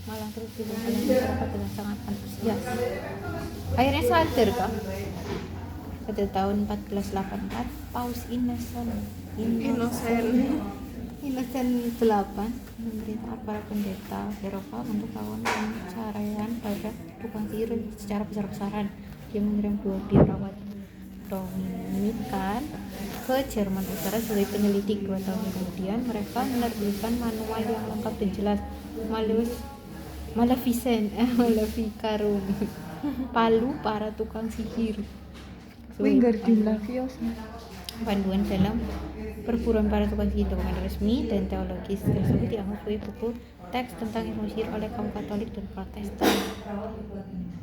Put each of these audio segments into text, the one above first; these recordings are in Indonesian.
Malang terus dibom oleh masyarakat dengan sangat antusias. Akhirnya sadar kah? Pada tahun 1484, Paus Innocent VIII memerintahkan para pendeta Eropa untuk melakukan pencarian pada tukang sihir secara besar-besaran. Dia mengirim 2 biarawat Dominikan ke Jerman Utara sebagai penyelidik. 2 tahun kemudian, mereka menerbitkan manual yang lengkap dan jelas, Maleficarum, Palu para tukang sihir. Panduan dalam perburuan para tukang sihir. Dokumen resmi dan teologis tersebut dianggap sebagai buku teks tentang ilmu sihir oleh kaum Katolik dan Protestan.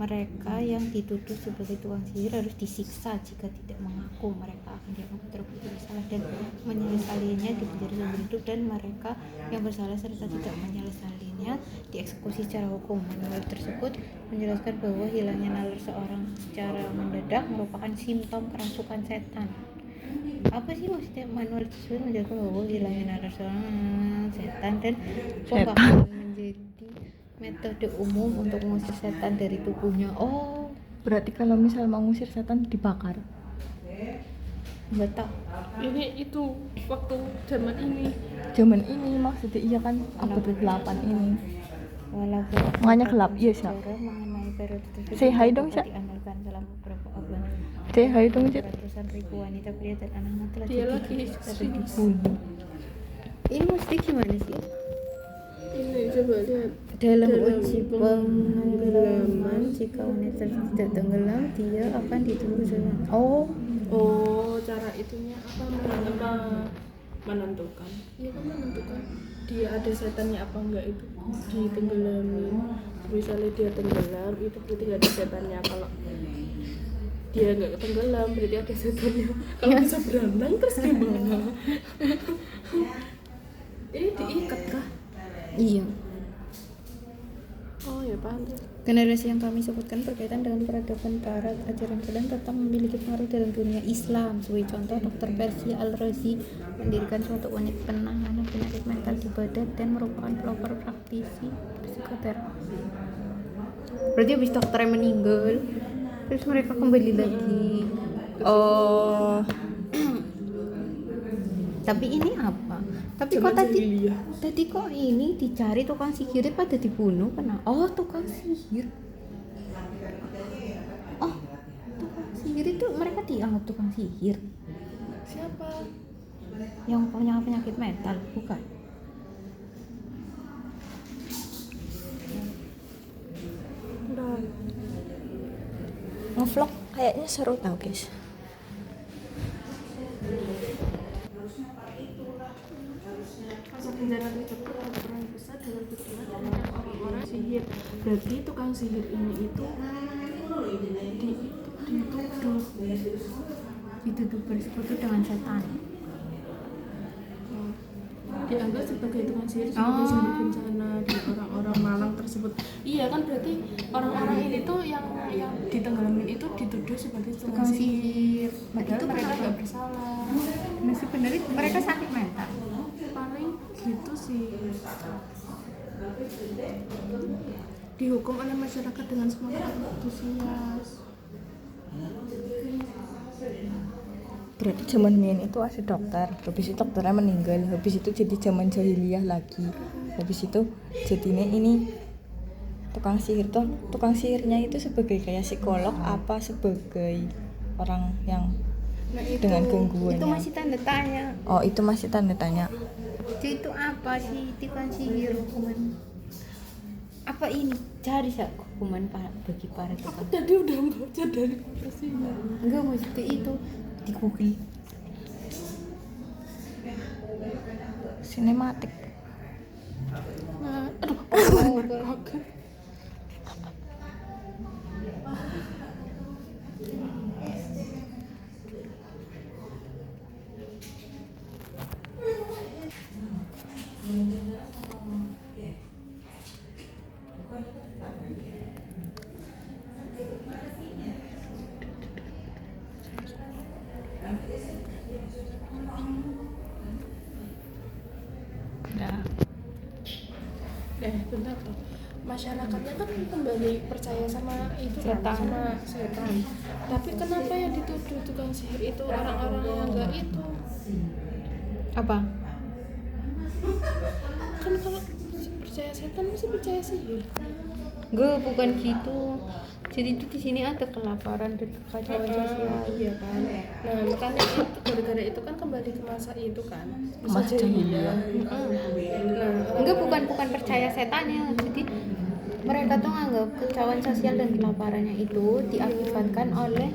Mereka yang dituduh sebagai tukang sihir harus disiksa. Jika tidak mengaku, mereka akan dianggap terbukti bersalah dan menyesalinya dipenjara seumur hidup, dan mereka yang bersalah serta tidak menyesalinya dieksekusi secara hukum. Manual tersebut menjelaskan bahwa hilangnya nalar seorang secara mendadak merupakan simptom kerasukan setan. Apa sih maksudnya manual tersebut menjelaskan bahwa hilangnya nalar seorang setan dan bahkan menjadi metode umum untuk mengusir setan dari tubuhnya. Oh, berarti kalau misal mau ngusir setan dibakar. Nggak tahu. Ini itu waktu Zaman ini maksudnya iya kan abad 8 ini. Walaupun Makanya gelap, iya sih. mengenai periode tersebut Say hi dong, Cak. diandalkan selama beberapa abad. Say hi dong, Cak. Ratusan ribu wanita, pria dan anak-anak telah Dia lagi Dibunuh. Ini mesti gimana sih? ini coba lihat Dalam uji penenggelaman, jika wanita tidak tenggelam, dia akan dituduh dengan cara itunya apa menentukan dia ada setannya apa enggak, itu ditenggelamin. Misalnya dia tenggelam itu berarti nggak ada setannya. Kalau dia nggak tenggelam berarti ada setannya. Kalau bisa berenang terus gimana? Ini diikat kah? iya. Oh ya paham tuh. Generasi yang kami sebutkan berkaitan dengan peradaban barat, ajaran kalian tetap memiliki pengaruh dalam dunia Islam. Sebagai contoh, Dr. Percy Al-Razi mendirikan suatu unit penanganan penyakit mental di Baghdad dan merupakan pelopor praktisi psikoterapi. Berarti habis dokternya meninggal, terus mereka kembali lagi. Oh, Tapi ini apa? Tapi kok tadi kok ini dicari tukang sihir pada dibunuh kenapa? Oh, tukang sihir. Oh, tukang sihir itu mereka dianggap tukang sihir. Siapa? Yang punya penyakit mental, bukan? Udah. ngevlog kayaknya seru tau guys. Masa penjara tersebut berperan besar dalam berdoa terhadap orang-orang sihir. Berarti tukang sihir ini itu Dituduh bersekutu dengan setan. dianggap sebagai tukang sihir sebagai sumber bencana di orang-orang Malang tersebut. Iya kan, berarti orang-orang ini tuh yang ditenggelamin itu dituduh sebagai tukang sihir. Padahal Itu mereka kenapa? nggak bersalah. Nah, sebenarnya mereka sakit mental. Paling gitu sih. Dihukum oleh masyarakat dengan semangat antusias. Berarti zaman Mien itu ada dokter, habis itu dokternya meninggal, habis itu jadi zaman jahiliyah lagi, habis itu jadinya ini tukang sihir tuh, tukang sihirnya itu sebagai kayak psikolog apa sebagai orang yang dengan gangguannya. Itu masih tanda tanya. Oh, itu masih tanda tanya. Itu apa sih tukang sihir hukuman? Apa ini? Cari hukuman bagi para tukang. Tadi udah baca dari sini. Enggak, maksudnya itu di Google. Sinematik. Nah, aduh, bentar tuh. masyarakatnya kan kembali percaya sama itu kan, Setan. sama setan. Tapi kenapa yang dituduh tukang sihir itu orang-orang yang enggak itu? Apa? Kan kalau percaya setan mesti percaya sihir. Gue bukan gitu. Jadi itu di sini ada kelaparan dan kekacauan sosial. Iya kan. Nah makanya itu gara-gara itu kan kembali ke masa itu kan. Masa jahiliyah. Nah Enggak, bukan percaya setannya. Jadi mereka tuh nganggap kekacauan sosial dan kelaparannya itu diakibatkan oleh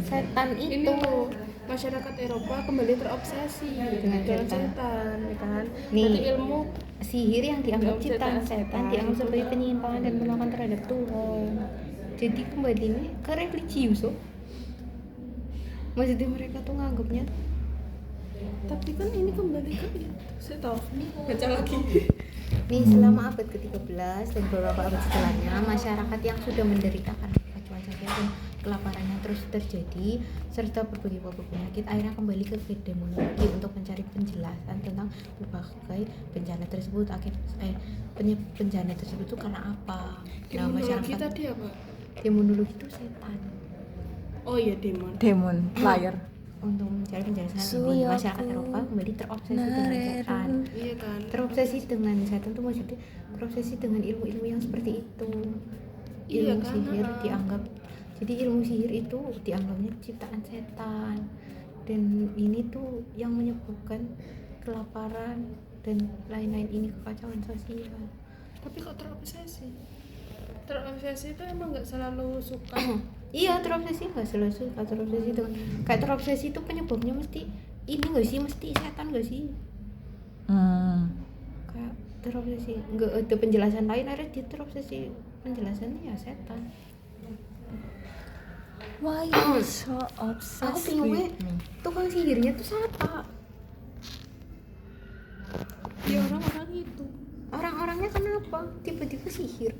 setan ini itu. loh, masyarakat Eropa kembali terobsesi Dengan setan. setan, ya kan? Nih. Jadi ilmu Sihir yang dianggap Dianggap ciptaan setan. setan dianggap sebagai penyimpangan dan penolakan terhadap Tuhan. Jadi kembali ini ke religius, oh. Maksudnya mereka tuh nganggapnya tapi kan ini kembali ke itu. Saya tahu. Baca lagi. nih selama abad ke-13 dan beberapa abad setelahnya, masyarakat yang sudah menderita karena kekacauan sosial dan kelaparannya terus terjadi serta berbagai wabah penyakit akhirnya kembali ke demonologi untuk mencari penjelasan tentang berbagai bencana tersebut. Bencana tersebut itu karena apa? Nah, Demonologi masyarakat tadi apa? demonologi itu setan. Oh iya demon. Demon player. Untuk mencari penjelasan ini, Suyoku masyarakat Eropa kembali terobsesi dengan setan. Iya kan. Terobsesi dengan setan tuh maksudnya terobsesi dengan ilmu-ilmu yang seperti itu. Iya Ilmu kan, sihir heeh. dianggap, jadi ilmu sihir itu dianggapnya ciptaan setan, dan ini tuh yang menyebabkan kelaparan dan lain-lain, ini kekacauan sosial. Tapi kok terobsesi? Terobsesi itu emang nggak selalu suka. Iya, terobsesi nggak selalu suka. Terobsesi dengan kayak terobsesi itu penyebabnya mesti ini nggak sih, mesti setan nggak sih? Kayak terobsesi nggak ada penjelasan lain, ada dia terobsesi penjelasannya ya setan. Why you so Aku obsessed bingungnya with me? tukang sihirnya tuh siapa? Ya orang-orang itu. Orang-orangnya kenapa tiba-tiba sihir?